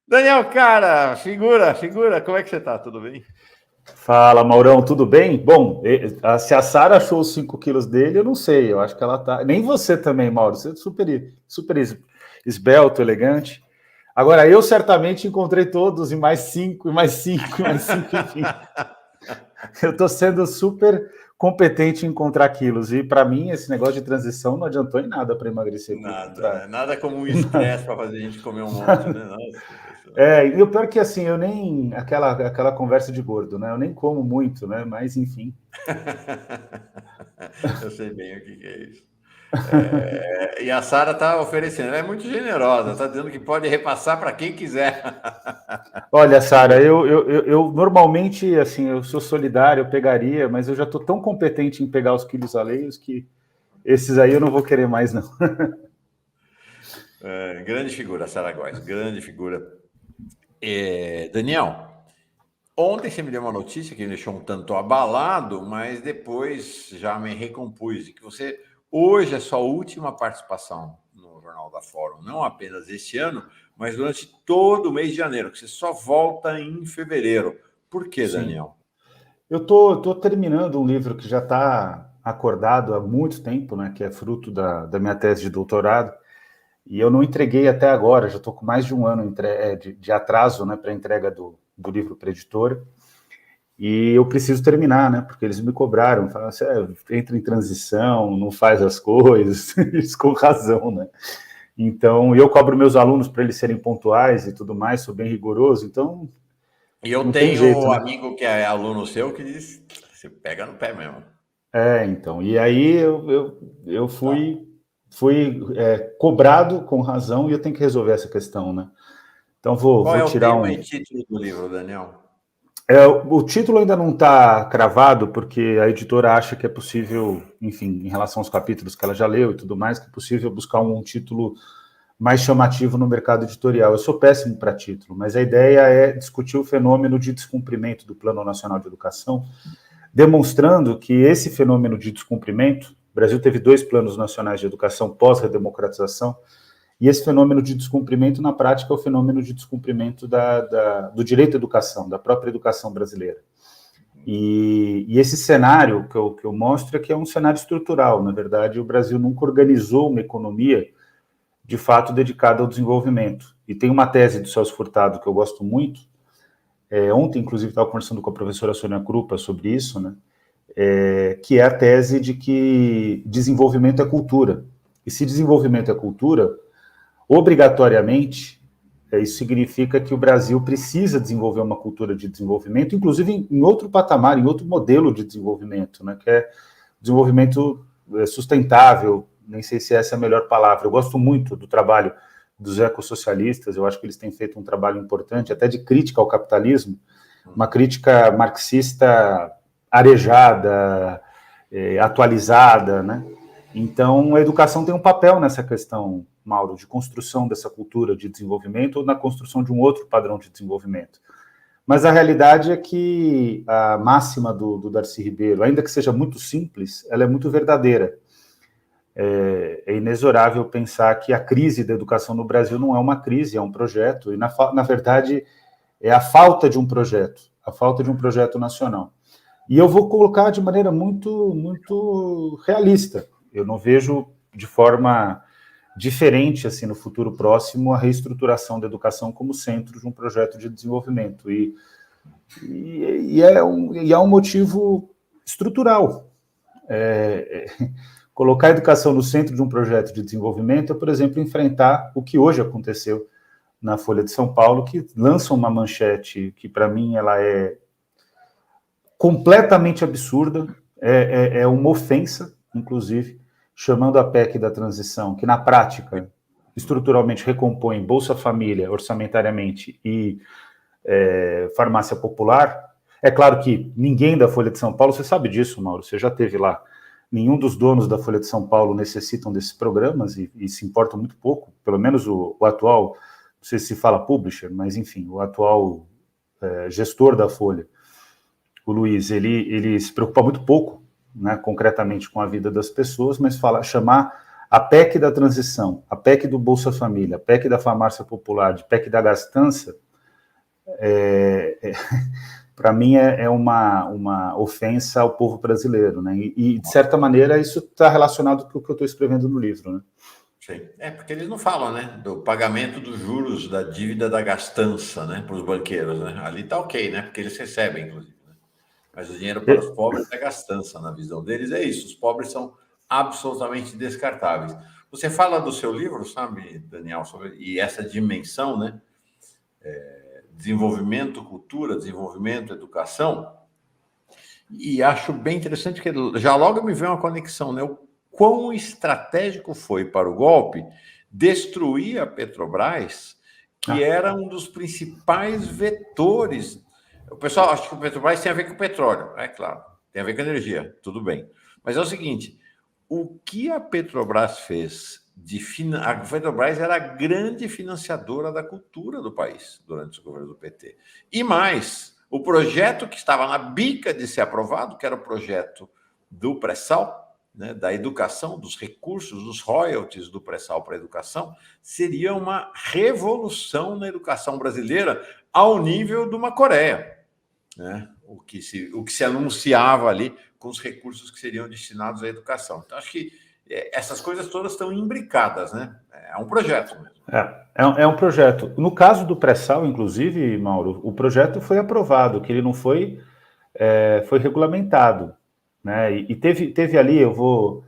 Daniel, cara, figura, como é que você tá? Tudo bem? Fala, Maurão, tudo bem? Bom, se a Sara achou os 5 quilos dele, eu não sei, eu acho que ela tá. Nem você também, Mauro, você é super esbelto, elegante. Agora, eu certamente encontrei todos, e mais 5, e mais 5, e mais 5, enfim. Eu estou sendo super competente em encontrar quilos, e para mim, esse negócio de transição não adiantou em nada para emagrecer, pelo Nada, né? contrário. Nada como um estresse para fazer a gente comer um monte, né? Nossa, impressionante. E o pior é que assim, eu nem. Aquela conversa de gordo, né? Eu nem como muito, né? Mas enfim. Eu sei bem o que é isso. E a Sara está oferecendo, ela é muito generosa, está dizendo que pode repassar para quem quiser. Olha, Sara, eu normalmente, assim, eu sou solidário, eu pegaria, mas eu já estou tão competente em pegar os quilos alheios que esses aí eu não vou querer mais, não. Grande figura, Sara Góes, grande figura. Daniel, ontem você me deu uma notícia que me deixou um tanto abalado, mas depois já me recompus, que você hoje é sua última participação no Jornal da Fórum, não apenas este ano, mas durante todo o mês de janeiro, que você só volta em fevereiro. Por quê, Sim. Daniel? Eu tô terminando um livro que já está acordado há muito tempo, né? Que é fruto da minha tese de doutorado, e eu não entreguei até agora, já estou com mais de um ano de atraso, né, para a entrega do livro para a editora. E eu preciso terminar, né? Porque eles me cobraram, falaram assim, entra em transição, não faz as coisas, eles com razão, né? Então, eu cobro meus alunos para eles serem pontuais e tudo mais, sou bem rigoroso, então E eu não tem tenho jeito, um né? amigo que é aluno seu que diz: você pega no pé mesmo. Então, e aí eu Tá. fui cobrado com razão e eu tenho que resolver essa questão, né? Então, Qual vou é o tirar tema um. e título do livro, Daniel? O título ainda não está cravado, porque a editora acha que é possível, enfim, em relação aos capítulos que ela já leu e tudo mais, que é possível buscar um título mais chamativo no mercado editorial. Eu sou péssimo para título, mas a ideia é discutir o fenômeno de descumprimento do Plano Nacional de Educação, demonstrando que esse fenômeno de descumprimento, o Brasil teve 2 planos nacionais de educação pós-redemocratização, e esse fenômeno de descumprimento, na prática, é o fenômeno de descumprimento do direito à educação, da própria educação brasileira. E esse cenário que eu mostro é que é um cenário estrutural. Na verdade, o Brasil nunca organizou uma economia de fato dedicada ao desenvolvimento. E tem uma tese do Celso Furtado que eu gosto muito. Ontem, inclusive, estava conversando com a professora Sônia Krupa sobre isso, né? Que é a tese de que desenvolvimento é cultura. E se desenvolvimento é cultura, obrigatoriamente, isso significa que o Brasil precisa desenvolver uma cultura de desenvolvimento, inclusive em outro patamar, em outro modelo de desenvolvimento, né, que é desenvolvimento sustentável, nem sei se essa é a melhor palavra. Eu gosto muito do trabalho dos ecossocialistas, eu acho que eles têm feito um trabalho importante, até de crítica ao capitalismo, uma crítica marxista arejada, atualizada, né? Então, a educação tem um papel nessa questão, Mauro, de construção dessa cultura de desenvolvimento ou na construção de um outro padrão de desenvolvimento. Mas a realidade é que a máxima do Darcy Ribeiro, ainda que seja muito simples, ela é muito verdadeira. É inexorável pensar que a crise da educação no Brasil não é uma crise, é um projeto, e na verdade é a falta de um projeto nacional. E eu vou colocar de maneira muito realista. Eu não vejo de forma diferente, assim, no futuro próximo, a reestruturação da educação como centro de um projeto de desenvolvimento. E é um motivo estrutural. Colocar a educação no centro de um projeto de desenvolvimento é, por exemplo, enfrentar o que hoje aconteceu na Folha de São Paulo, que lança uma manchete que, para mim, ela é completamente absurda, é uma ofensa, inclusive, chamando a PEC da transição, que na prática, estruturalmente recompõe Bolsa Família, orçamentariamente, e farmácia popular. É claro que ninguém da Folha de São Paulo, você sabe disso, Mauro, você já esteve lá, nenhum dos donos da Folha de São Paulo necessitam desses programas e se importam muito pouco, pelo menos o atual, não sei se fala publisher, mas enfim, o atual gestor da Folha, o Luiz, ele se preocupa muito pouco, né, concretamente com a vida das pessoas, mas chamar A PEC da transição, a PEC do Bolsa Família, a PEC da farmácia popular, a PEC da gastança, para mim é uma ofensa ao povo brasileiro, né? E de certa maneira, isso está relacionado com o que eu estou escrevendo no livro, né? Sim. Porque eles não falam, né, do pagamento dos juros da dívida da gastança, né, para os banqueiros, né? Ali está ok, né, porque eles recebem, inclusive. Né? Mas o dinheiro para os pobres é gastança, na visão deles é isso. Os pobres são absolutamente descartáveis. Você fala do seu livro, sabe, Daniel, e essa dimensão, né, desenvolvimento, cultura, desenvolvimento, educação, e acho bem interessante que já logo me veio uma conexão, né? O quão estratégico foi para o golpe destruir a Petrobras, que era um dos principais vetores. O pessoal acha que o Petrobras tem a ver com o petróleo. É claro, tem a ver com a energia, tudo bem. Mas é o seguinte, o que a Petrobras fez a Petrobras era a grande financiadora da cultura do país durante o governo do PT. E mais, o projeto que estava na bica de ser aprovado, que era o projeto do pré-sal, né, da educação, dos recursos, dos royalties do pré-sal para a educação, seria uma revolução na educação brasileira ao nível de uma Coreia, né? O que se anunciava ali com os recursos que seriam destinados à educação. Então, acho que essas coisas todas estão imbricadas, né? É um projeto mesmo. É um projeto. No caso do pré-sal, inclusive, Mauro, o projeto foi aprovado, que ele não foi, foi regulamentado, né? E teve ali, eu vou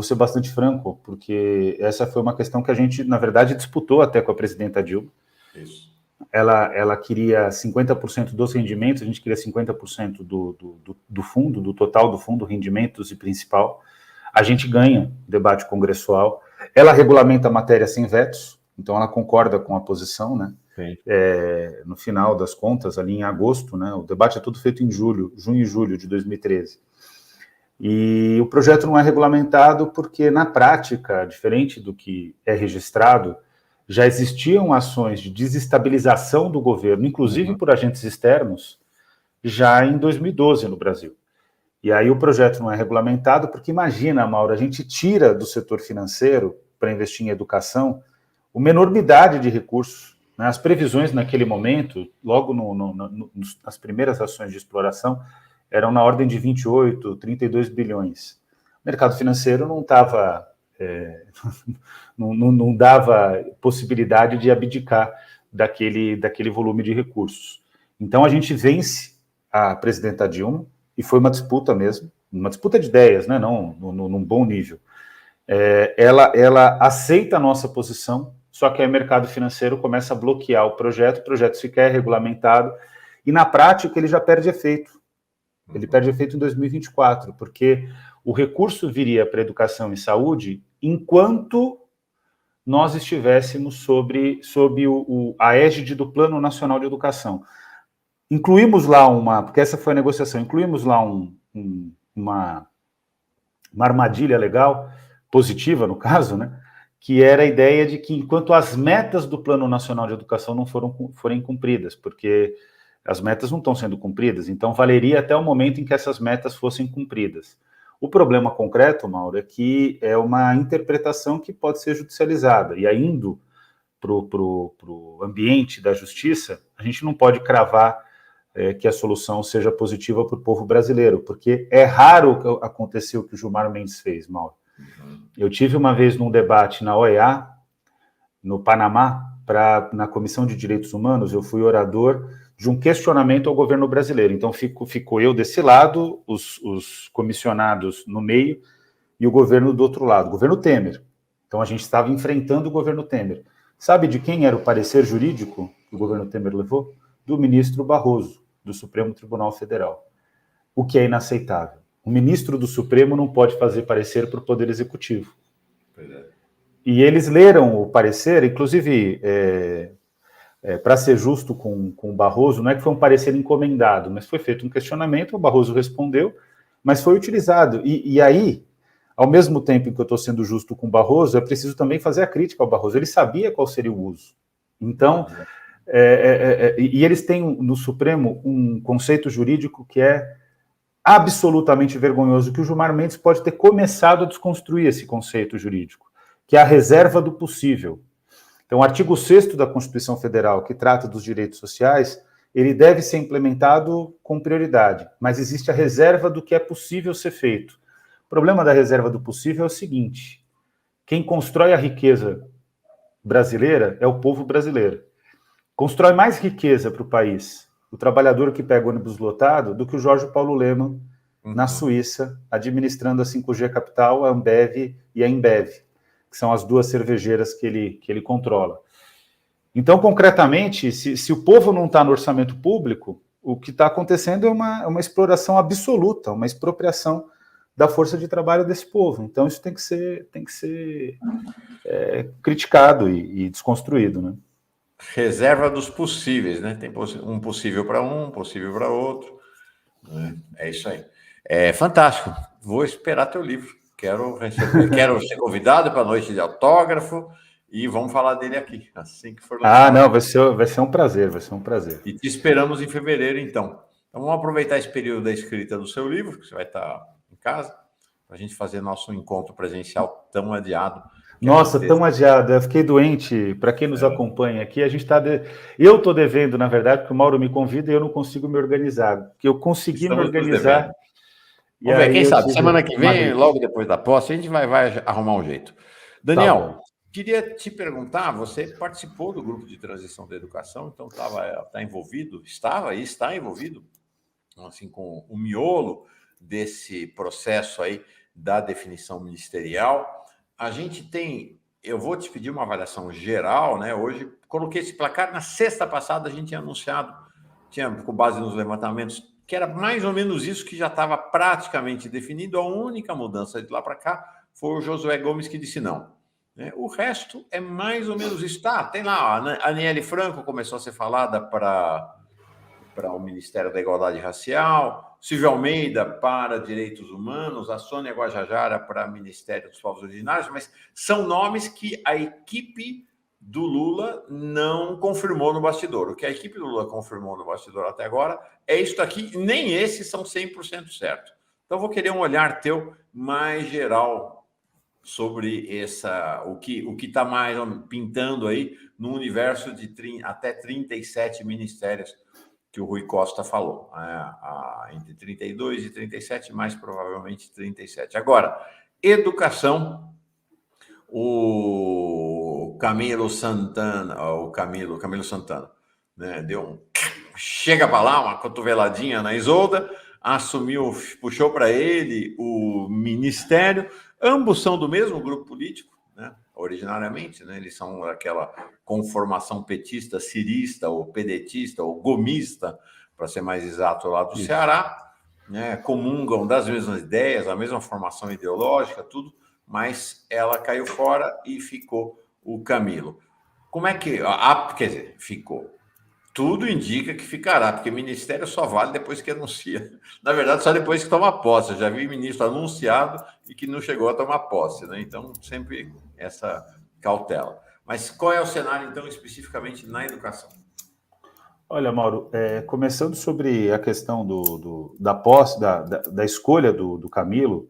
ser bastante franco, porque essa foi uma questão que a gente, na verdade, disputou até com a presidenta Dilma. Isso. Ela queria 50% dos rendimentos, a gente queria 50% do fundo, do total do fundo, rendimentos e principal. A gente ganha debate congressual. Ela regulamenta a matéria sem vetos, então ela concorda com a posição, né? No final das contas, ali em agosto, né? O debate é tudo feito em junho e julho de 2013. E o projeto não é regulamentado porque, na prática, diferente do que é registrado, já existiam ações de desestabilização do governo, inclusive por agentes externos, já em 2012 no Brasil. E aí o projeto não é regulamentado porque, imagina, Mauro, a gente tira do setor financeiro para investir em educação uma enormidade de recursos. Né? As previsões naquele momento, logo nas primeiras ações de exploração, eram na ordem de 28, 32 bilhões. O mercado financeiro não estava... não dava possibilidade de abdicar daquele volume de recursos. Então, a gente vence a presidenta Dilma, e foi uma disputa mesmo, uma disputa de ideias, né? Não num bom nível. Ela aceita a nossa posição, só que aí o mercado financeiro começa a bloquear o projeto sequer regulamentado, e na prática ele já perde efeito. Ele perde efeito em 2024, porque o recurso viria para educação e saúde enquanto nós estivéssemos sob a égide do Plano Nacional de Educação. Incluímos lá porque essa foi a negociação, incluímos lá uma armadilha legal, positiva no caso, né, que era a ideia de que enquanto as metas do Plano Nacional de Educação não forem cumpridas, porque as metas não estão sendo cumpridas, então valeria até o momento em que essas metas fossem cumpridas. O problema concreto, Mauro, é que é uma interpretação que pode ser judicializada, e aí indo para o ambiente da justiça, a gente não pode cravar que a solução seja positiva para o povo brasileiro, porque é raro acontecer o que o Gilmar Mendes fez, Mauro. Eu tive uma vez num debate na OEA, no Panamá, na Comissão de Direitos Humanos, eu fui orador de um questionamento ao governo brasileiro. Então, ficou eu desse lado, os comissionados no meio, e o governo do outro lado, o governo Temer. Então, a gente estava enfrentando o governo Temer. Sabe de quem era o parecer jurídico que o governo Temer levou? Do ministro Barroso, do Supremo Tribunal Federal. O que é inaceitável. O ministro do Supremo não pode fazer parecer para o Poder Executivo. E eles leram o parecer, inclusive, para ser justo com o Barroso, não é que foi um parecer encomendado, mas foi feito um questionamento, o Barroso respondeu, mas foi utilizado. E aí, ao mesmo tempo em que eu estou sendo justo com o Barroso, é preciso também fazer a crítica ao Barroso. Ele sabia qual seria o uso. Então, e eles têm no Supremo um conceito jurídico que é absolutamente vergonhoso, que o Gilmar Mendes pode ter começado a desconstruir esse conceito jurídico. que é a reserva do possível. Então, o artigo 6º da Constituição Federal, que trata dos direitos sociais, ele deve ser implementado com prioridade, mas existe a reserva do que é possível ser feito. O problema da reserva do possível é o seguinte: quem constrói a riqueza brasileira é o povo brasileiro. Constrói mais riqueza para o país o trabalhador que pega o ônibus lotado do que o Jorge Paulo Lemann na Suíça, administrando a 5G Capital, a Ambev e a Embev, que são as duas cervejeiras que ele controla. Então, concretamente, se o povo não está no orçamento público, o que está acontecendo é uma exploração absoluta, uma expropriação da força de trabalho desse povo. Então, isso tem que ser criticado e desconstruído, né? Reserva dos possíveis, né? Tem um possível para um possível para outro. Né? É isso aí. É fantástico. Vou esperar teu livro. Quero ser convidado para a noite de autógrafo e vamos falar dele aqui, assim que for lançado. Não, vai ser um prazer, vai ser um prazer. E te esperamos em fevereiro, então. Então vamos aproveitar esse período da escrita do seu livro, que você vai estar em casa, para a gente fazer nosso encontro presencial tão adiado. Nossa, tão adiado. Eu fiquei doente. Para quem nos acompanha aqui, a gente está. Eu estou devendo, na verdade, porque o Mauro me convida e eu não consigo me organizar. Porque eu consegui me organizar. Vamos ver, quem sabe, semana que vem, logo depois da posse, a gente vai arrumar um jeito. Daniel, queria te perguntar, você participou do grupo de transição da educação, então está envolvido, assim, com o miolo desse processo aí da definição ministerial. A gente tem, eu vou te pedir uma avaliação geral, né? Hoje, coloquei esse placar, na sexta passada a gente tinha anunciado, com base nos levantamentos, que era mais ou menos isso que já estava praticamente definido. A única mudança de lá para cá foi o Josué Gomes que disse não. O resto é mais ou menos isso. Tem lá, a Aniele Franco começou a ser falada para o Ministério da Igualdade Racial, Silvio Almeida para Direitos Humanos, a Sônia Guajajara para o Ministério dos Povos Originários, mas são nomes que a equipe do Lula não confirmou no bastidor. O que a equipe do Lula confirmou no bastidor até agora é isso aqui, nem esses são 100% certos. Então, vou querer um olhar teu mais geral sobre o que está mais pintando aí no universo de até 37 ministérios que o Rui Costa falou. Entre 32 e 37, mais provavelmente 37. Agora, educação, o Camilo Santana, né, chega para lá, uma cotoveladinha na Isolda, assumiu, puxou para ele o ministério. Ambos são do mesmo grupo político, né, originariamente, né, eles são daquela conformação petista, cirista, ou pedetista, ou gomista, para ser mais exato, lá do Ceará, né, comungam das mesmas ideias, a mesma formação ideológica, tudo, mas ela caiu fora e ficou o Camilo. Como é que... quer dizer, ficou. Tudo indica que ficará, porque ministério só vale depois que anuncia. Na verdade, só depois que toma posse. Eu já vi ministro anunciado e que não chegou a tomar posse, né? Então, sempre essa cautela. Mas qual é o cenário, então, especificamente na educação? Olha, Mauro, começando sobre a questão da posse, da escolha do Camilo,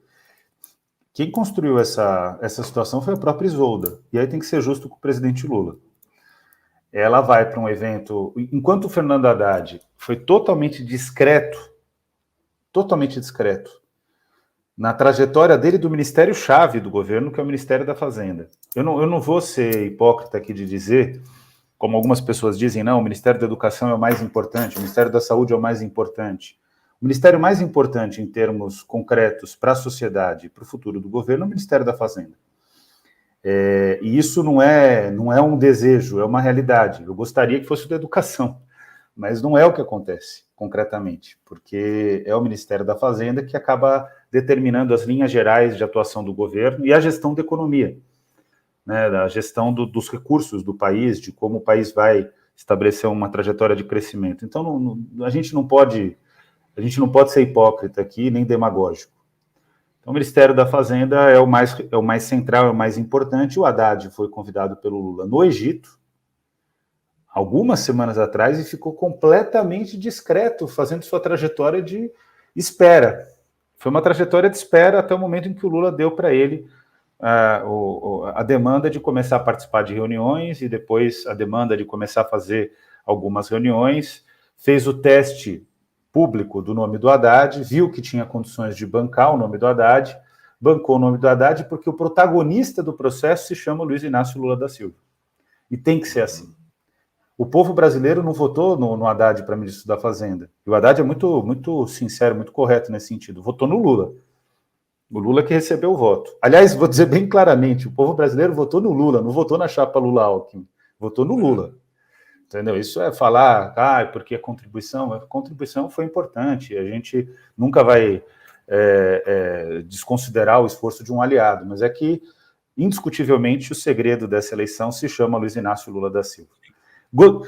quem construiu essa situação foi a própria Isolda. E aí tem que ser justo com o presidente Lula. Ela vai para um evento... Enquanto o Fernando Haddad foi totalmente discreto na trajetória dele do ministério-chave do governo, que é o Ministério da Fazenda. Eu não vou ser hipócrita aqui de dizer, como algumas pessoas dizem, não, o Ministério da Educação é o mais importante, o Ministério da Saúde é o mais importante. O ministério mais importante em termos concretos para a sociedade e para o futuro do governo é o Ministério da Fazenda. E isso não é um desejo, é uma realidade. Eu gostaria que fosse o da educação, mas não é o que acontece concretamente, porque é o Ministério da Fazenda que acaba determinando as linhas gerais de atuação do governo e a gestão da economia, né, a gestão dos recursos do país, de como o país vai estabelecer uma trajetória de crescimento. Então, a gente não pode ser hipócrita aqui, nem demagógico. Então, o Ministério da Fazenda é o mais central, é o mais importante. O Haddad foi convidado pelo Lula no Egito, algumas semanas atrás, e ficou completamente discreto, fazendo sua trajetória de espera. Foi uma trajetória de espera até o momento em que o Lula deu para ele a demanda de começar a participar de reuniões e depois a demanda de começar a fazer algumas reuniões, fez o teste público do nome do Haddad, viu que tinha condições de bancar o nome do Haddad, bancou o nome do Haddad porque o protagonista do processo se chama Luiz Inácio Lula da Silva. E tem que ser assim. O povo brasileiro não votou no Haddad para ministro da Fazenda. E o Haddad é muito, muito sincero, muito correto nesse sentido. Votou no Lula. O Lula que recebeu o voto. Aliás, vou dizer bem claramente, o povo brasileiro votou no Lula, não votou na chapa Lula-Alckmin. Votou no Lula. Entendeu? Isso é falar, porque a contribuição foi importante. A gente nunca vai desconsiderar o esforço de um aliado, mas é que, indiscutivelmente, o segredo dessa eleição se chama Luiz Inácio Lula da Silva.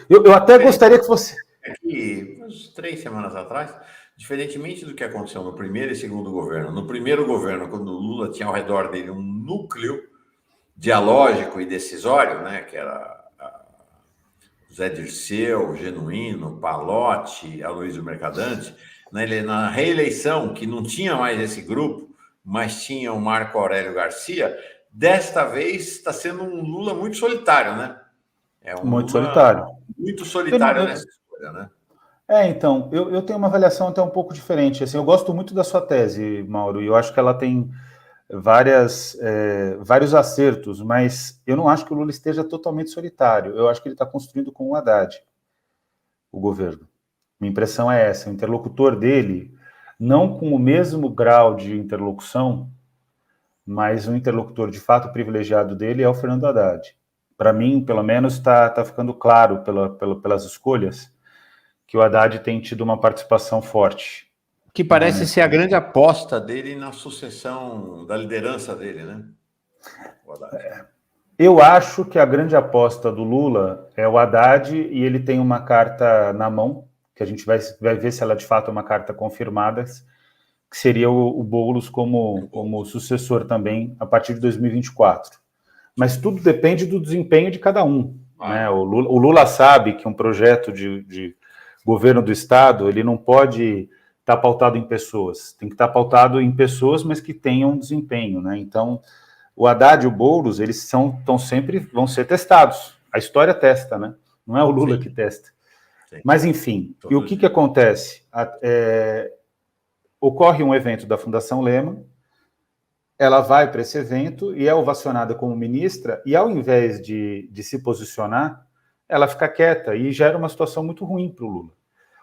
Eu até gostaria que você... Aqui, umas 3 semanas atrás, diferentemente do que aconteceu no primeiro e segundo governo, no primeiro governo, quando o Lula tinha ao redor dele um núcleo dialógico e decisório, né, que era Zé Dirceu, Genuíno, Pallotti, Aloysio Mercadante, na reeleição, que não tinha mais esse grupo, mas tinha o Marco Aurélio Garcia, desta vez está sendo um Lula muito solitário, né? É um muito Lula solitário. muito solitário nessa escolha, né? Então, eu tenho uma avaliação até um pouco diferente. Assim, eu gosto muito da sua tese, Mauro, e eu acho que ela tem vários acertos, mas eu não acho que o Lula esteja totalmente solitário. Eu acho que ele está construindo com o Haddad, o governo. Minha impressão é essa. O interlocutor dele, não com o mesmo grau de interlocução, mas o interlocutor de fato privilegiado dele é o Fernando Haddad. Para mim, pelo menos, está ficando claro pelas escolhas que o Haddad tem tido uma participação forte. Que parece ser a grande aposta dele na sucessão da liderança dele, né? Eu acho que a grande aposta do Lula é o Haddad e ele tem uma carta na mão, que a gente vai ver se ela de fato é uma carta confirmada, que seria o Boulos como sucessor também a partir de 2024. Mas tudo depende do desempenho de cada um. Né? O Lula sabe que um projeto de governo do Estado, ele não pode estar pautado em pessoas. Tem que estar pautado em pessoas, mas que tenham desempenho. Né? Então, o Haddad e o Boulos, eles vão ser testados. A história testa, né? Não é o Lula que testa. Sim. Mas, enfim, e o que acontece? Ocorre um evento da Fundação Lehman, ela vai para esse evento e é ovacionada como ministra, e ao invés de se posicionar, ela fica quieta e gera uma situação muito ruim para o Lula.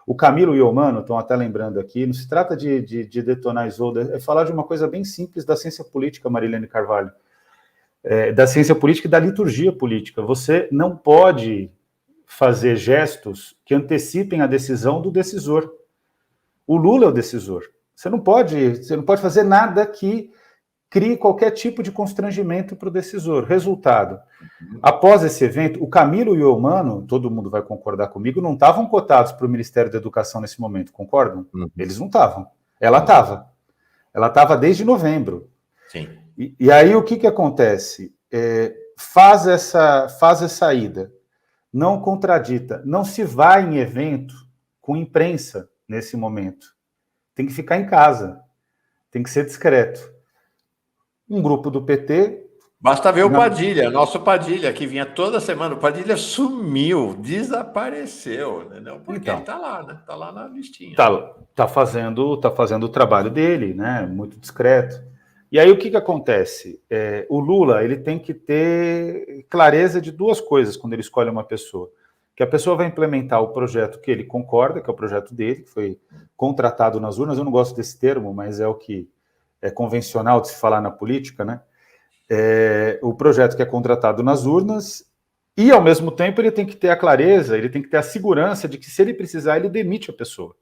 O Camilo e o Mano estão até lembrando aqui, não se trata de detonar Isolda, é falar de uma coisa bem simples da ciência política, Marilene Carvalho, da ciência política e da liturgia política. Você não pode fazer gestos que antecipem a decisão do decisor. O Lula é o decisor. Você não pode fazer nada que crie qualquer tipo de constrangimento para o decisor. Resultado, após esse evento, o Camilo e o Eumano, todo mundo vai concordar comigo, não estavam cotados para o Ministério da Educação nesse momento, concordam? Eles não estavam. Ela estava. Ela estava desde novembro. Sim. E aí o que acontece? Faz essa ida, não contradita, não se vai em evento com imprensa nesse momento. Tem que ficar em casa, tem que ser discreto. Um grupo do PT... Basta ver o Padilha, nosso Padilha, que vinha toda semana. O Padilha sumiu, desapareceu, né? Porque ele está lá, né? Está lá na listinha. Tá fazendo o trabalho dele, né? Muito discreto. E aí o que acontece? O Lula, ele tem que ter clareza de duas coisas quando ele escolhe uma pessoa. Que a pessoa vai implementar o projeto que ele concorda, que é o projeto dele, que foi contratado nas urnas. Eu não gosto desse termo, mas é o que é convencional de se falar na política, né? O projeto que é contratado nas urnas, e ao mesmo tempo ele tem que ter a clareza, ele tem que ter a segurança de que se ele precisar, ele demite a pessoa.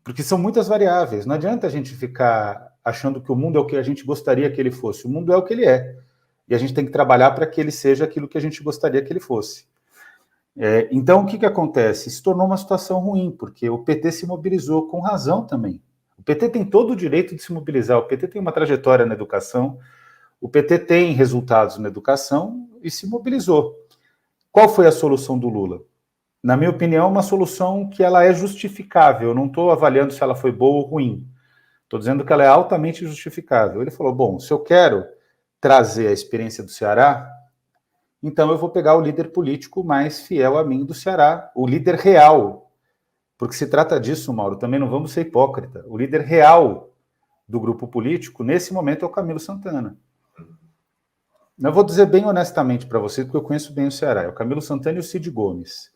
Porque são muitas variáveis, não adianta a gente ficar achando que o mundo é o que a gente gostaria que ele fosse, o mundo é o que ele é, e a gente tem que trabalhar para que ele seja aquilo que a gente gostaria que ele fosse. Então o que acontece? Se tornou uma situação ruim, porque o PT se mobilizou com razão também. O PT tem todo o direito de se mobilizar, o PT tem uma trajetória na educação, o PT tem resultados na educação e se mobilizou. Qual foi a solução do Lula? Na minha opinião, uma solução que ela é justificável. Eu não estou avaliando se ela foi boa ou ruim. Estou dizendo que ela é altamente justificável. Ele falou, bom, se eu quero trazer a experiência do Ceará, então eu vou pegar o líder político mais fiel a mim do Ceará, o líder real, porque se trata disso, Mauro, também não vamos ser hipócrita. O líder real do grupo político, nesse momento, é o Camilo Santana. Eu vou dizer bem honestamente para você, porque eu conheço bem o Ceará, é o Camilo Santana e o Cid Gomes.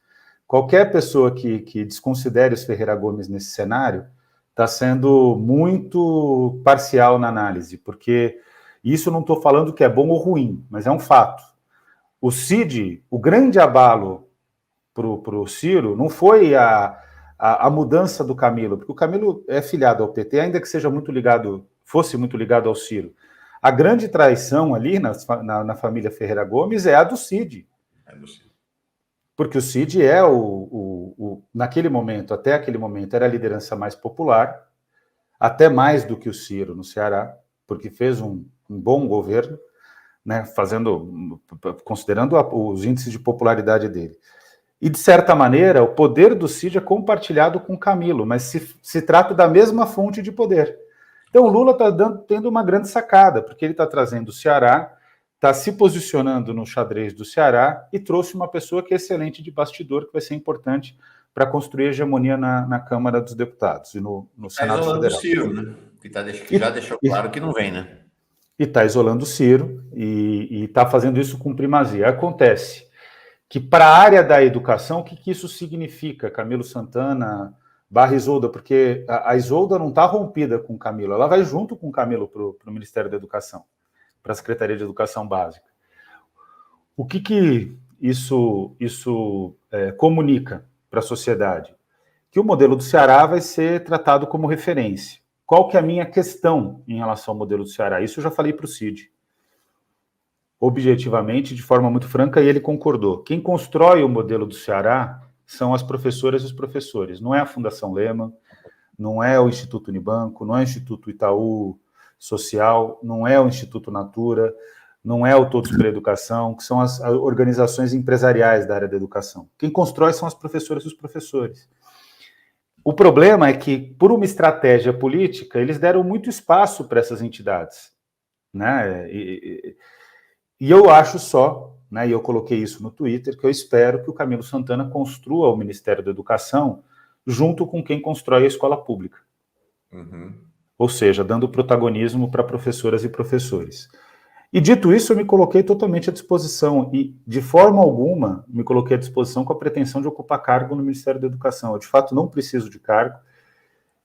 Qualquer pessoa que desconsidere os Ferreira Gomes nesse cenário está sendo muito parcial na análise, porque isso não estou falando que é bom ou ruim, mas é um fato. O Cid, o grande abalo para o Ciro, não foi a mudança do Camilo, porque o Camilo é filiado ao PT, ainda que seja fosse muito ligado ao Ciro. A grande traição ali na família Ferreira Gomes é a do Cid. Porque o Cid é naquele momento, até aquele momento, era a liderança mais popular, até mais do que o Ciro no Ceará, porque fez um bom governo, né, considerando os índices de popularidade dele. E, de certa maneira, o poder do Cid é compartilhado com o Camilo, mas se trata da mesma fonte de poder. Então, o Lula está tendo uma grande sacada, porque ele está trazendo o Ceará, está se posicionando no xadrez do Ceará e trouxe uma pessoa que é excelente de bastidor, que vai ser importante para construir hegemonia na Câmara dos Deputados e no Senado Federal. Está isolando o Ciro, né? Que já deixou claro que não vem, né? E está isolando o Ciro e está fazendo isso com primazia. Acontece que para a área da educação, o que isso significa, Camilo Santana, / Isolda? Porque a Isolda não está rompida com o Camilo, ela vai junto com o Camilo para o Ministério da Educação, para a Secretaria de Educação Básica. O que isso comunica para a sociedade? Que o modelo do Ceará vai ser tratado como referência. Qual que é a minha questão em relação ao modelo do Ceará? Isso eu já falei para o Cid. Objetivamente, de forma muito franca, e ele concordou. Quem constrói o modelo do Ceará são as professoras e os professores. Não é a Fundação Lehman, não é o Instituto Unibanco, não é o Instituto Itaú Social, não é o Instituto Natura, não é o Todos pela Educação, que são as organizações empresariais da área da educação. Quem constrói são as professoras e os professores. O problema é que, por uma estratégia política, eles deram muito espaço para essas entidades, né? E eu acho só, né, e eu coloquei isso no Twitter, que eu espero que o Camilo Santana construa o Ministério da Educação junto com quem constrói a escola pública. Uhum. Ou seja, dando protagonismo para professoras e professores. E dito isso, eu me coloquei totalmente à disposição e, de forma alguma, me coloquei à disposição com a pretensão de ocupar cargo no Ministério da Educação. Eu, de fato, não preciso de cargo,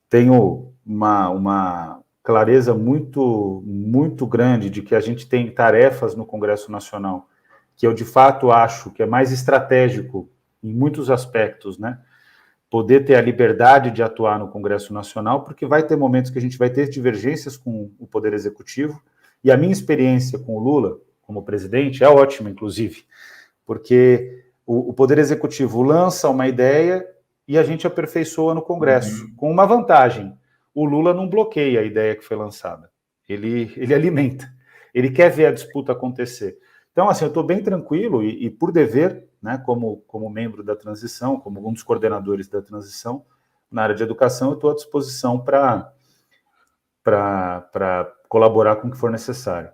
tenho uma clareza muito, muito grande de que a gente tem tarefas no Congresso Nacional que eu, de fato, acho que é mais estratégico em muitos aspectos, né? Poder ter a liberdade de atuar no Congresso Nacional, porque vai ter momentos que a gente vai ter divergências com o Poder Executivo, e a minha experiência com o Lula, como presidente, é ótima, inclusive, porque o Poder Executivo lança uma ideia e a gente aperfeiçoa no Congresso, com uma vantagem: o Lula não bloqueia a ideia que foi lançada, ele alimenta, ele quer ver a disputa acontecer. Então, assim, eu estou bem tranquilo e por dever, né, como membro da transição, como um dos coordenadores da transição na área de educação, eu estou à disposição para colaborar com o que for necessário.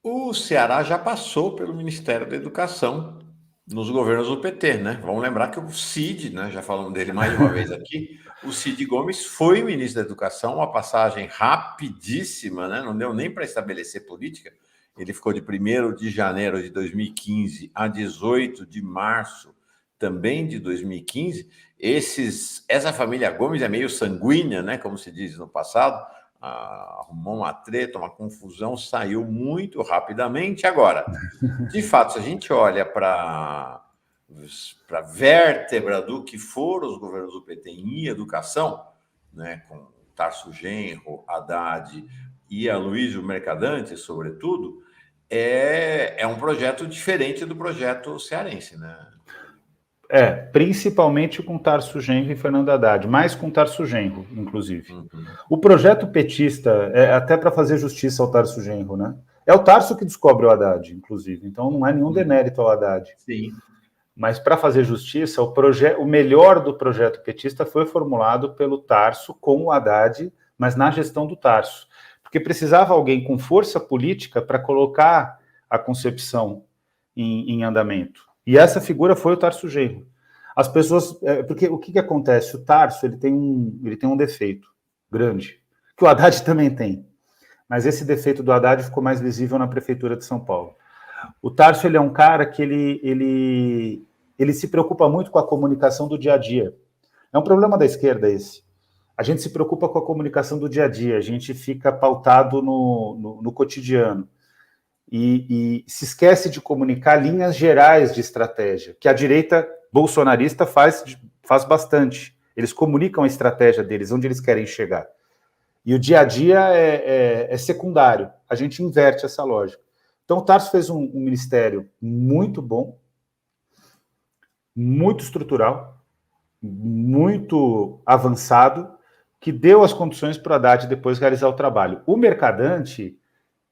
O Ceará já passou pelo Ministério da Educação nos governos do PT, né? Vamos lembrar que o Cid, né, já falamos dele mais uma vez aqui, o Cid Gomes foi ministro da Educação, uma passagem rapidíssima, né? Não deu nem para estabelecer política. Ele ficou de 1º de janeiro de 2015 a 18 de março também de 2015. Essa família Gomes é meio sanguínea, né? Como se diz no passado. Arrumou uma treta, uma confusão, saiu muito rapidamente. Agora, de fato, se a gente olha para a vértebra do que foram os governos do PT em educação, né, com Tarso Genro, Haddad e Aloysio Mercadante, sobretudo, é um projeto diferente do projeto cearense, né? Principalmente com Tarso Genro e Fernando Haddad, mais com Tarso Genro, inclusive. Uhum. O projeto petista, até para fazer justiça ao Tarso Genro, né? É o Tarso que descobre o Haddad, inclusive, então não é nenhum demérito ao Haddad. Sim. Mas para fazer justiça, o melhor do projeto petista foi formulado pelo Tarso com o Haddad, mas na gestão do Tarso. porque precisava alguém com força política para colocar a concepção em andamento. E essa figura foi o Tarso Genro. As pessoas... Porque o que acontece? O Tarso ele tem um defeito grande, que o Haddad também tem. Mas esse defeito do Haddad ficou mais visível na Prefeitura de São Paulo. O Tarso ele é um cara que ele se preocupa muito com a comunicação do dia a dia. É um problema da esquerda esse. A gente se preocupa com a comunicação do dia a dia, a gente fica pautado no cotidiano. E se esquece de comunicar linhas gerais de estratégia, que a direita bolsonarista faz bastante. Eles comunicam a estratégia deles, onde eles querem chegar. E o dia a dia é secundário. A gente inverte essa lógica. Então, o Tarso fez um ministério muito bom, muito estrutural, muito avançado, que deu as condições para o Haddad depois realizar o trabalho. O Mercadante,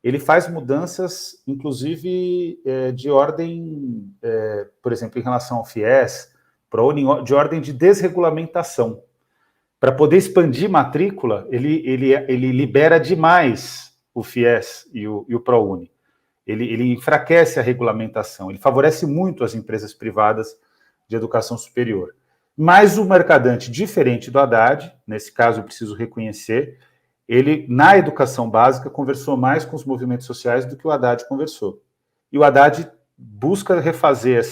ele faz mudanças, inclusive, de ordem, por exemplo, em relação ao FIES, de ordem de desregulamentação. Para poder expandir matrícula, ele libera demais o FIES e o ProUni. Ele enfraquece a regulamentação, ele favorece muito as empresas privadas de educação superior. Mas o Mercadante, diferente do Haddad, nesse caso eu preciso reconhecer, ele, na educação básica, conversou mais com os movimentos sociais do que o Haddad conversou. E o Haddad busca refazer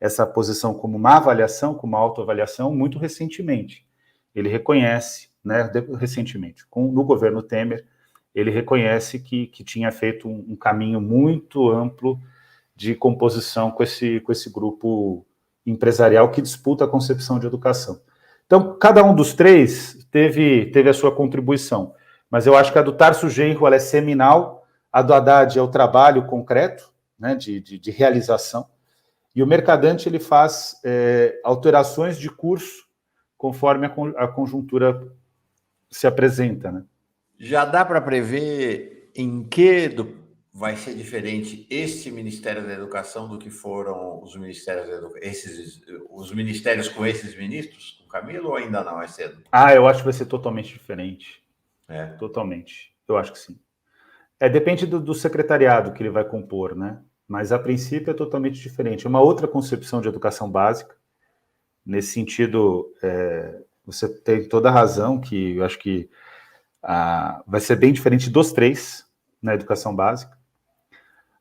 essa posição como uma avaliação, como uma autoavaliação, muito recentemente. Ele reconhece, né, recentemente, no governo Temer, ele reconhece que tinha feito um caminho muito amplo de composição com esse grupo empresarial que disputa a concepção de educação. Então, cada um dos três teve a sua contribuição, mas eu acho que a do Tarso Genro ela é seminal, a do Haddad é o trabalho concreto, né, de realização, e o Mercadante ele faz alterações de curso conforme a conjuntura se apresenta, né? Já dá para prever em que vai ser diferente este Ministério da Educação do que foram os Ministérios da Educação, os ministérios com esses ministros, com Camilo, ou ainda não, é cedo? Eu acho que vai ser totalmente diferente. Totalmente. Eu acho que sim. Depende do secretariado que ele vai compor, né? Mas, a princípio, é totalmente diferente. É uma outra concepção de educação básica. Nesse sentido, você tem toda a razão que eu acho que vai ser bem diferente dos três na educação básica.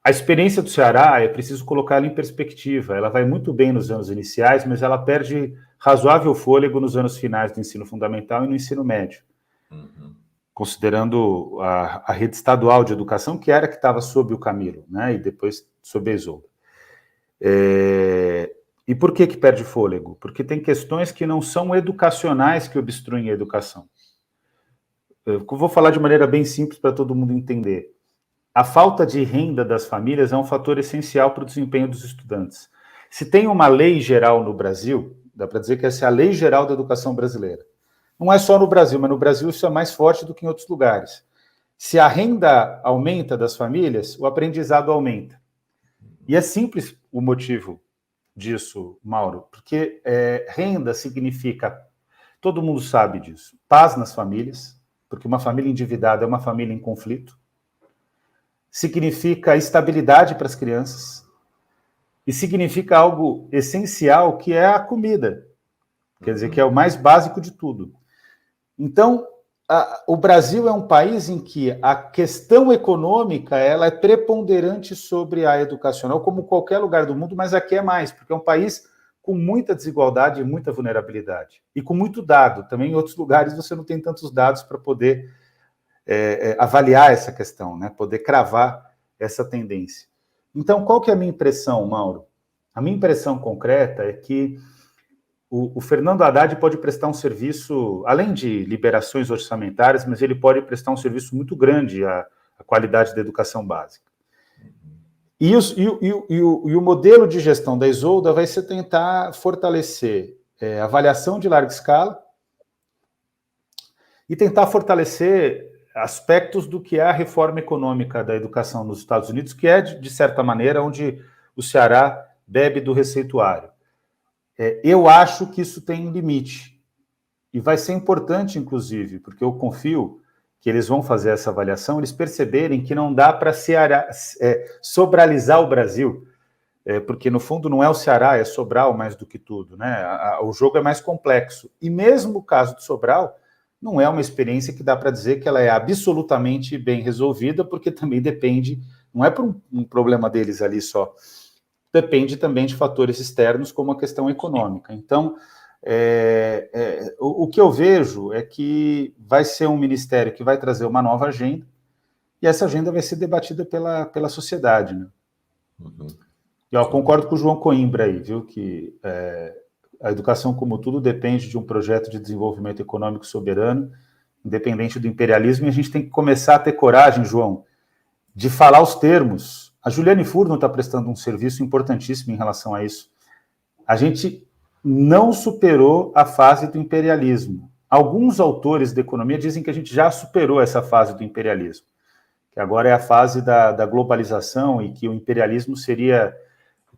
A experiência do Ceará, é preciso colocá-la em perspectiva. Ela vai muito bem nos anos iniciais, mas ela perde razoável fôlego nos anos finais do ensino fundamental e no ensino médio. Uhum. Considerando a rede estadual de educação, que estava sob o Camilo, né, e depois sob a Isolda. E por que perde fôlego? Porque tem questões que não são educacionais que obstruem a educação. Eu vou falar de maneira bem simples para todo mundo entender. A falta de renda das famílias é um fator essencial para o desempenho dos estudantes. Se tem uma lei geral no Brasil, dá para dizer que essa é a lei geral da educação brasileira. Não é só no Brasil, mas no Brasil isso é mais forte do que em outros lugares. Se a renda aumenta das famílias, o aprendizado aumenta. E é simples o motivo disso, Mauro, porque renda significa, todo mundo sabe disso, paz nas famílias, porque uma família endividada é uma família em conflito, significa estabilidade para as crianças, e significa algo essencial, que é a comida, quer dizer, que é o mais básico de tudo. Então, o Brasil é um país em que a questão econômica ela é preponderante sobre a educacional, como qualquer lugar do mundo, mas aqui é mais, porque é um país com muita desigualdade e muita vulnerabilidade. E com muito dado. Também em outros lugares você não tem tantos dados para poder avaliar essa questão, né? Poder cravar essa tendência. Então, qual que é a minha impressão, Mauro? A minha impressão concreta é que o Fernando Haddad pode prestar um serviço, além de liberações orçamentárias, mas ele pode prestar um serviço muito grande à qualidade da educação básica. E o modelo de gestão da Isolda vai ser tentar fortalecer avaliação de larga escala e tentar fortalecer aspectos do que é a reforma econômica da educação nos Estados Unidos, que é, de certa maneira, onde o Ceará bebe do receituário. Eu acho que isso tem um limite. E vai ser importante, inclusive, porque eu confio que eles vão fazer essa avaliação, eles perceberem que não dá para sobralizar o Brasil, porque no fundo não é o Ceará, é Sobral mais do que tudo, né? O jogo é mais complexo. E mesmo o caso de Sobral, não é uma experiência que dá para dizer que ela é absolutamente bem resolvida, porque também depende, não é por um problema deles ali só, depende também de fatores externos, como a questão econômica. Então, o que eu vejo é que vai ser um ministério que vai trazer uma nova agenda, e essa agenda vai ser debatida pela sociedade, né? Uhum. E eu concordo com o João Coimbra aí, viu, que a educação, como tudo, depende de um projeto de desenvolvimento econômico soberano, independente do imperialismo, e a gente tem que começar a ter coragem, João, de falar os termos. A Juliane Furno está prestando um serviço importantíssimo em relação a isso. A gente não superou a fase do imperialismo. Alguns autores da economia dizem que a gente já superou essa fase do imperialismo, que agora é a fase da globalização e que o imperialismo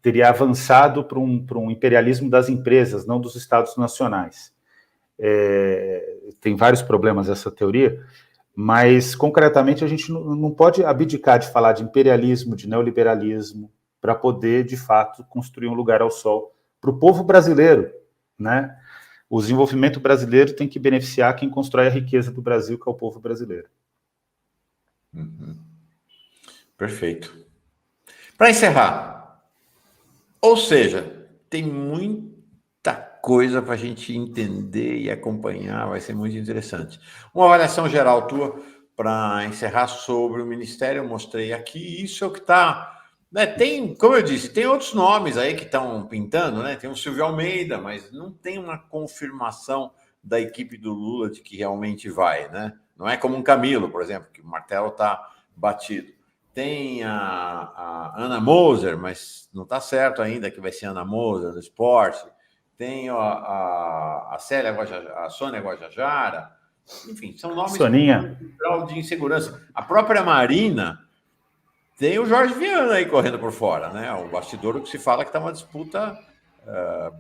teria avançado para um imperialismo das empresas, não dos estados nacionais. Tem vários problemas essa teoria, mas concretamente a gente não pode abdicar de falar de imperialismo, de neoliberalismo, para poder, de fato, construir um lugar ao sol para o povo brasileiro, né? O desenvolvimento brasileiro tem que beneficiar quem constrói a riqueza do Brasil, que é o povo brasileiro. Uhum. Perfeito. Para encerrar, ou seja, tem muita coisa para a gente entender e acompanhar, vai ser muito interessante. Uma avaliação geral tua para encerrar sobre o Ministério, eu mostrei aqui, isso é o que está... Né, tem, como eu disse, tem outros nomes aí que estão pintando, né? Tem o Silvio Almeida, mas não tem uma confirmação da equipe do Lula de que realmente vai, né? Não é como um Camilo, por exemplo, que o martelo está batido. Tem a Ana Moser, mas não está certo ainda que vai ser Ana Moser no esporte. Tem a Sônia Guajajara. Enfim, são nomes de insegurança. A própria Marina tem o Jorge Viana aí correndo por fora, né? O bastidor que se fala que está uma disputa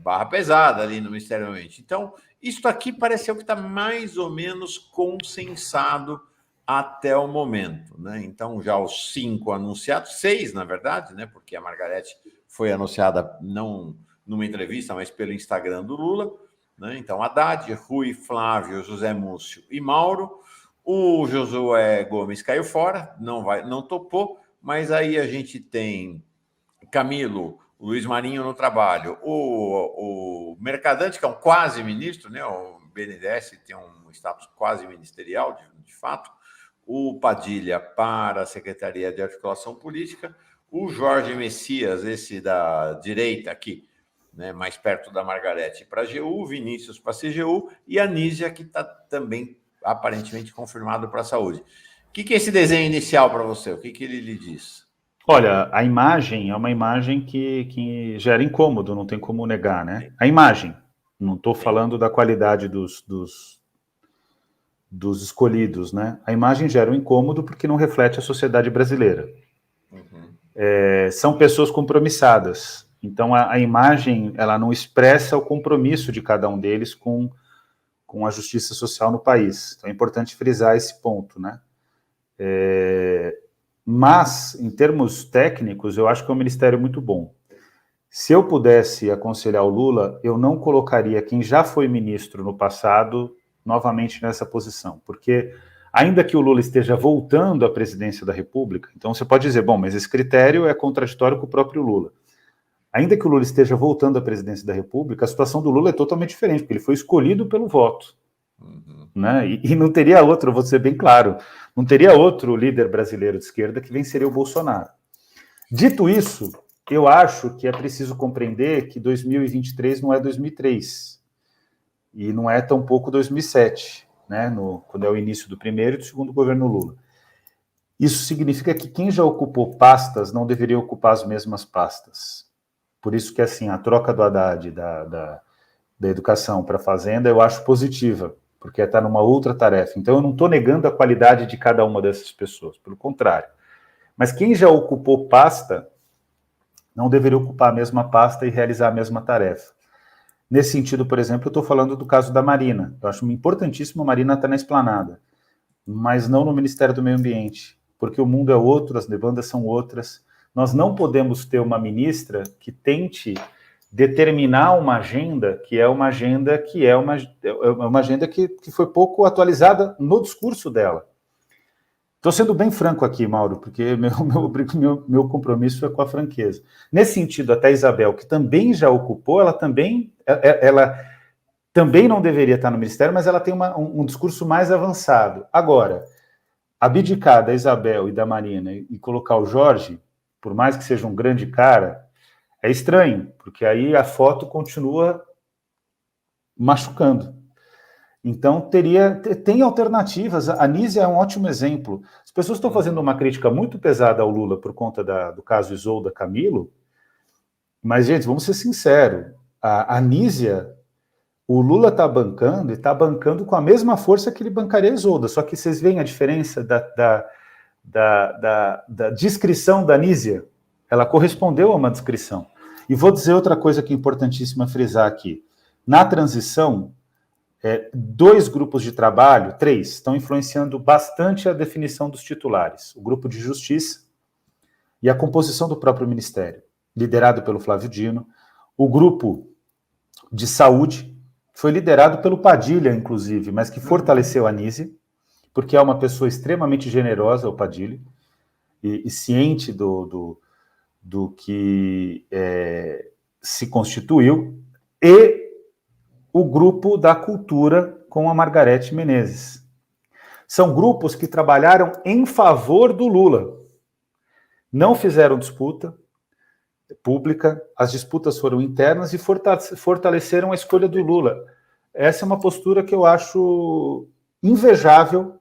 barra pesada ali no Ministério do Meio Ambiente. Então, isso aqui pareceu que está mais ou menos consensado até o momento, né? Então, já os 5 anunciados, 6, na verdade, né? Porque a Margarete foi anunciada não numa entrevista, mas pelo Instagram do Lula, né? Então, Haddad, Rui, Flávio, José Múcio e Mauro. O Josué Gomes caiu fora, não topou, mas aí a gente tem Camilo, Luiz Marinho no trabalho, o Mercadante, que é um quase ministro, né? O BNDES tem um status quase ministerial, de fato, o Padilha para a Secretaria de Articulação Política, o Jorge Messias, esse da direita aqui, né, mais perto da Margarete, para a AGU, o Vinícius para a CGU e a Nízia, que está também aparentemente confirmado para a saúde. O que é esse desenho inicial para você? O que ele lhe diz? Olha, a imagem é uma imagem que gera incômodo, não tem como negar, né? A imagem, não estou falando da qualidade dos escolhidos, né? A imagem gera um incômodo porque não reflete a sociedade brasileira. Uhum. São pessoas compromissadas, então a imagem ela não expressa o compromisso de cada um deles com a justiça social no país. Então é importante frisar esse ponto, né? Mas, em termos técnicos, eu acho que é um ministério muito bom. Se eu pudesse aconselhar o Lula, eu não colocaria quem já foi ministro no passado novamente nessa posição, porque ainda que o Lula esteja voltando à presidência da República, então você pode dizer, bom, mas esse critério é contraditório com o próprio Lula. Ainda que o Lula esteja voltando à presidência da República, a situação do Lula é totalmente diferente, porque ele foi escolhido pelo voto. Uhum. Né? E não teria outro, vou ser bem claro, não teria outro líder brasileiro de esquerda que venceria o Bolsonaro. Dito isso, eu acho que é preciso compreender que 2023 não é 2003, e não é tampouco 2007, né? Quando é o início do primeiro e do segundo governo Lula. Isso significa que quem já ocupou pastas não deveria ocupar as mesmas pastas. Por isso que, assim, a troca do Haddad da educação para a Fazenda eu acho positiva, porque está numa outra tarefa. Então, eu não estou negando a qualidade de cada uma dessas pessoas, pelo contrário. Mas quem já ocupou pasta não deveria ocupar a mesma pasta e realizar a mesma tarefa. Nesse sentido, por exemplo, eu estou falando do caso da Marina. Eu acho importantíssimo a Marina estar na esplanada. mas não no Ministério do Meio Ambiente, porque o mundo é outro, as demandas são outras. Nós não podemos ter uma ministra que tente determinar uma agenda que é uma agenda que foi pouco atualizada no discurso dela. Estou sendo bem franco aqui, Mauro, porque meu compromisso é com a franqueza. Nesse sentido, até a Isabel, que também já ocupou, ela também não deveria estar no Ministério, mas ela tem um discurso mais avançado. Agora, abdicar da Isabel e da Marina e colocar o Jorge, por mais que seja um grande cara, é estranho, porque aí a foto continua machucando. Então, tem alternativas. A Anísia é um ótimo exemplo. As pessoas estão fazendo uma crítica muito pesada ao Lula por conta do caso Isolda Camilo, mas, gente, vamos ser sinceros, a Anísia, o Lula está bancando, e está bancando com a mesma força que ele bancaria a Isolda, só que vocês veem a diferença da descrição da Anísia. Ela correspondeu a uma descrição. E vou dizer outra coisa que é importantíssima frisar aqui. Na transição, 2 grupos de trabalho, 3, estão influenciando bastante a definição dos titulares. O grupo de justiça e a composição do próprio ministério, liderado pelo Flávio Dino. O grupo de saúde foi liderado pelo Padilha, inclusive, mas que fortaleceu a Anísia, porque é uma pessoa extremamente generosa, o Padilha, e ciente do que se constituiu, e o grupo da cultura com a Margarete Menezes. São grupos que trabalharam em favor do Lula. Não fizeram disputa pública, as disputas foram internas e fortaleceram a escolha do Lula. Essa é uma postura que eu acho invejável,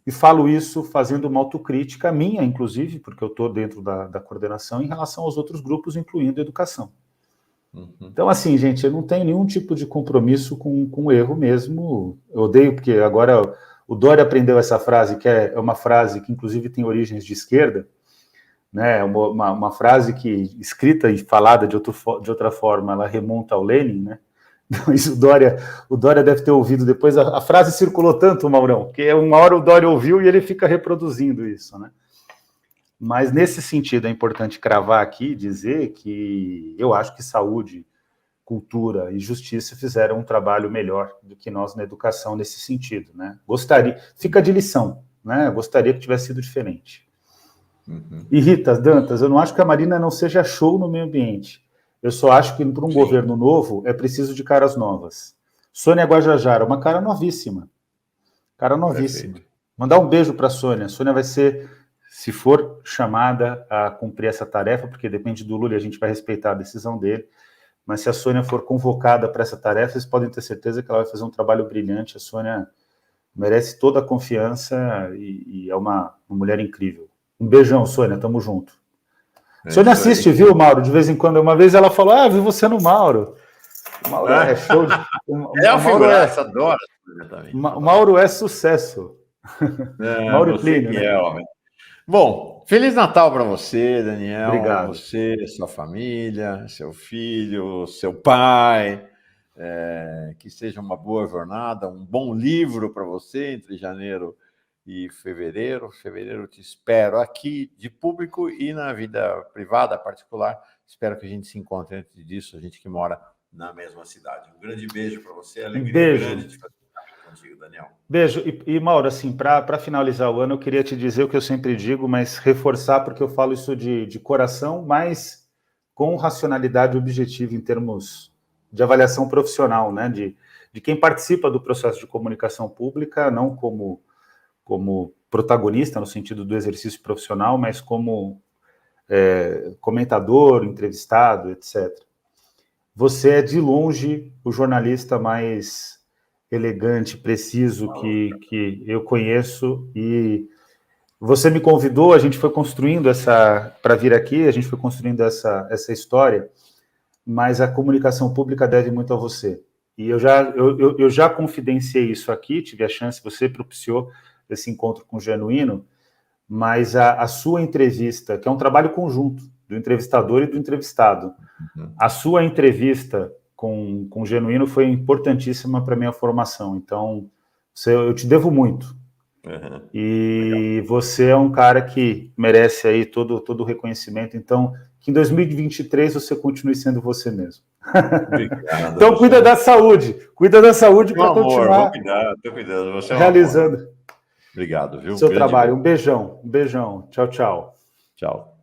e falo isso fazendo uma autocrítica minha, inclusive, porque eu estou dentro da coordenação, em relação aos outros grupos, incluindo a educação. Então, assim, gente, eu não tenho nenhum tipo de compromisso com o erro mesmo. Eu odeio, porque agora o Dória aprendeu essa frase, que é uma frase que, inclusive, tem origens de esquerda, né? Uma frase que, escrita e falada de outra forma, ela remonta ao Lenin, né? Mas o Dória deve ter ouvido depois, a frase circulou tanto, Maurão, que uma hora o Dória ouviu e ele fica reproduzindo isso, né? Mas nesse sentido é importante cravar aqui, dizer que eu acho que saúde, cultura e justiça fizeram um trabalho melhor do que nós na educação nesse sentido, né? Fica de lição, né? Gostaria que tivesse sido diferente. E Rita, Dantas, eu não acho que a Marina não seja show no meio ambiente. Eu só acho que para um governo novo é preciso de caras novas. Sônia Guajajara, uma cara novíssima. Cara novíssima. Perfeito. Mandar um beijo para a Sônia. Sônia vai ser, se for chamada a cumprir essa tarefa, porque depende do Lula e a gente vai respeitar a decisão dele, mas se a Sônia for convocada para essa tarefa, vocês podem ter certeza que ela vai fazer um trabalho brilhante. A Sônia merece toda a confiança e é uma mulher incrível. Um beijão, Sônia, tamo junto. Sônia assiste, viu, Mauro? De vez em quando. Uma vez ela falou, vi você no Mauro. O Mauro é show de... O Mauro adora. O Mauro é sucesso. Mauro Plínio, né? Homem. Bom, Feliz Natal para você, Daniel. Obrigado. Você, sua família, seu filho, seu pai. Que seja uma boa jornada, um bom livro para você entre janeiro e fevereiro. Fevereiro eu te espero aqui de público e na vida privada, particular. Espero que a gente se encontre antes disso, a gente que mora na mesma cidade. Um grande beijo para você. Alegria grande de fazer contigo, Daniel. Beijo. E Mauro, assim, para finalizar o ano, eu queria te dizer o que eu sempre digo, mas reforçar, porque eu falo isso de coração, mas com racionalidade objetiva em termos de avaliação profissional, né? De quem participa do processo de comunicação pública, não como protagonista, no sentido do exercício profissional, mas como comentador, entrevistado, etc. Você é, de longe, o jornalista mais elegante, preciso que eu conheço, e você me convidou, a gente foi construindo para vir aqui, a gente foi construindo essa história, mas a comunicação pública deve muito a você. E eu já confidenciei isso aqui, tive a chance, você propiciou esse encontro com o Genuíno, mas a sua entrevista, que é um trabalho conjunto do entrevistador e do entrevistado, a sua entrevista com o Genuíno foi importantíssima para a minha formação. Então, eu te devo muito. Uhum. E você é um cara que merece aí todo o reconhecimento. Então, que em 2023 você continue sendo você mesmo. Obrigado. Então, cuida da saúde Meu para amor, vou continuar cuidar, tô cuidando. Você é um amor. realizando Obrigado, viu? seu Grande trabalho. beijo. Um beijão. Tchau, tchau. Tchau.